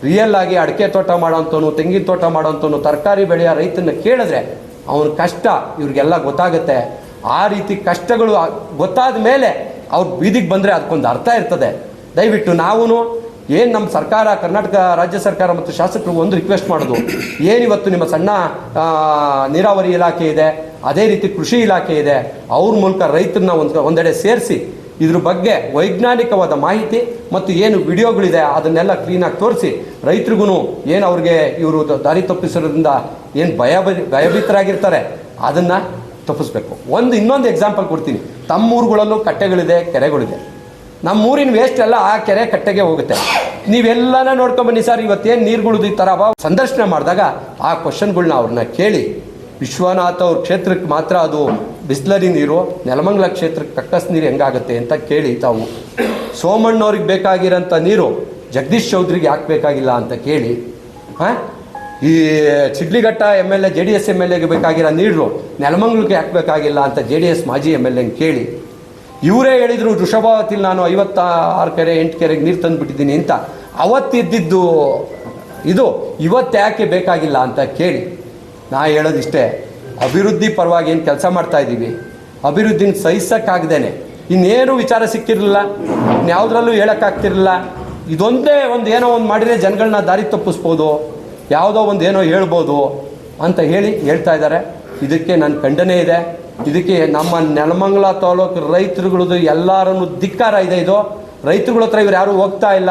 Real ಆಗಿ ಅಡಿಕೆ ತೋಟ ಮಾಡೋಂಥವನು, ತೆಂಗಿನ ತೋಟ ಮಾಡೋಂಥವನು, ತರಕಾರಿ ಬೆಳೆಯೋ ರೈತನ ಕೇಳಿದ್ರೆ ಅವನ ಕಷ್ಟ ಇವ್ರಿಗೆಲ್ಲ ಗೊತ್ತಾಗುತ್ತೆ. ಆ ರೀತಿ ಕಷ್ಟಗಳು ಗೊತ್ತಾದ ಮೇಲೆ ಅವ್ರು ಬೀದಿಗೆ ಬಂದರೆ ಅದಕ್ಕೊಂದು ಅರ್ಥ ಇರ್ತದೆ. ದಯವಿಟ್ಟು ನಾವು ಏನು ನಮ್ಮ ಸರ್ಕಾರ, ಕರ್ನಾಟಕ ರಾಜ್ಯ ಸರ್ಕಾರ ಮತ್ತು ಶಾಸಕರು ಒಂದು ರಿಕ್ವೆಸ್ಟ್ ಮಾಡೋದು, ಏನಿವತ್ತು ನಿಮ್ಮ ಸಣ್ಣ ನೀರಾವರಿ ಇಲಾಖೆ ಇದೆ, ಅದೇ ರೀತಿ ಕೃಷಿ ಇಲಾಖೆ ಇದೆ, ಅವ್ರ ಮೂಲಕ ರೈತರನ್ನ ಒಂದೆಡೆ ಸೇರಿಸಿ ಇದ್ರ ಬಗ್ಗೆ ವೈಜ್ಞಾನಿಕವಾದ ಮಾಹಿತಿ ಮತ್ತು ಏನು ವಿಡಿಯೋಗಳಿದೆ ಅದನ್ನೆಲ್ಲ ಕ್ಲೀನಾಗಿ ತೋರಿಸಿ ರೈತರಿಗೂ ಏನು ಅವ್ರಿಗೆ ಇವರು ದಾರಿ ತಪ್ಪಿಸೋದ್ರಿಂದ ಏನು ಭಯಭೀತರಾಗಿರ್ತಾರೆ ಅದನ್ನು ತಪ್ಪಿಸ್ಬೇಕು. ಇನ್ನೊಂದು ಎಕ್ಸಾಂಪಲ್ ಕೊಡ್ತೀನಿ. ತಮ್ಮೂರುಗಳಲ್ಲೂ ಕಟ್ಟೆಗಳಿದೆ, ಕೆರೆಗಳಿದೆ. ನಮ್ಮೂರಿನ ವೇಸ್ಟ್ ಎಲ್ಲ ಆ ಕೆರೆ ಕಟ್ಟೆಗೆ ಹೋಗುತ್ತೆ. ನೀವೆಲ್ಲನ ನೋಡ್ಕೊಂಬನ್ನಿ ಸರ್, ಇವತ್ತೇನು ನೀರುಗಳದು ಈ ಥರ ಸಂದರ್ಶನ ಮಾಡಿದಾಗ ಆ ಕ್ವಶನ್ಗಳನ್ನ ಅವ್ರನ್ನ ಕೇಳಿ. ವಿಶ್ವನಾಥ್ ಅವ್ರ ಕ್ಷೇತ್ರಕ್ಕೆ ಮಾತ್ರ ಅದು ಬಿಸ್ಲರಿ ನೀರು, ನೆಲಮಂಗಲ ಕ್ಷೇತ್ರಕ್ಕೆ ಕಕ್ಕಸ್ ನೀರು ಹೆಂಗಾಗುತ್ತೆ ಅಂತ ಕೇಳಿ ತಾವು. ಸೋಮಣ್ಣವ್ರಿಗೆ ಬೇಕಾಗಿರೋಂಥ ನೀರು ಜಗದೀಶ್ ಚೌಧರಿಗೆ ಯಾಕೆ ಬೇಕಾಗಿಲ್ಲ ಅಂತ ಕೇಳಿ. ಈ ಚಿಡ್ಲಿಘಟ್ಟ MLA JDS MLAಗೆ ಬೇಕಾಗಿರೋ ನೀರು ನೆಲಮಂಗಲಕ್ಕೆ ಯಾಕೆ ಬೇಕಾಗಿಲ್ಲ ಅಂತ JDS ಮಾಜಿ MLA ಕೇಳಿ. ಇವರೇ ಹೇಳಿದರು ವೃಷಭಾವತಿಲಿ ನಾನು 56 ಕೆರೆ 8 ಕೆರೆಗೆ ನೀರು ತಂದುಬಿಟ್ಟಿದ್ದೀನಿ ಅಂತ. ಅವತ್ತಿದ್ದಿದ್ದು ಇದು ಇವತ್ತು ಯಾಕೆ ಬೇಕಾಗಿಲ್ಲ ಅಂತ ಕೇಳಿ. ನಾ ಹೇಳೋದಿಷ್ಟೇ, ಅಭಿವೃದ್ಧಿ ಪರವಾಗಿ ಏನು ಕೆಲಸ ಮಾಡ್ತಾ ಇದ್ದೀವಿ, ಅಭಿವೃದ್ಧಿನ ಸಹಿಸೋಕ್ಕಾಗ್ದೇನೆ ಇನ್ನೇನು ವಿಚಾರ ಸಿಕ್ಕಿರಲಿಲ್ಲ, ಇನ್ಯಾವುದ್ರಲ್ಲೂ ಹೇಳೋಕ್ಕಾಗ್ತಿರಲಿಲ್ಲ. ಇದೊಂದೇ ಏನೋ ಒಂದು ಮಾಡಿದರೆ ಜನಗಳನ್ನ ದಾರಿ ತಪ್ಪಿಸ್ಬೋದು, ಯಾವುದೋ ಏನೋ ಹೇಳ್ಬೋದು ಅಂತ ಹೇಳ್ತಾ ಇದ್ದಾರೆ. ಇದಕ್ಕೆ ನನ್ನ ಖಂಡನೆ ಇದೆ. ಇದಕ್ಕೆ ನಮ್ಮ ನೆಲಮಂಗಲ ತಾಲೂಕು ರೈತರುಗಳದ್ದು ಎಲ್ಲರನ್ನು ಧಿಕ್ಕಾರ ಇದೆ. ಇದು ರೈತರುಗಳ ಹತ್ರ ಇವ್ರು ಯಾರೂ ಹೋಗ್ತಾ ಇಲ್ಲ.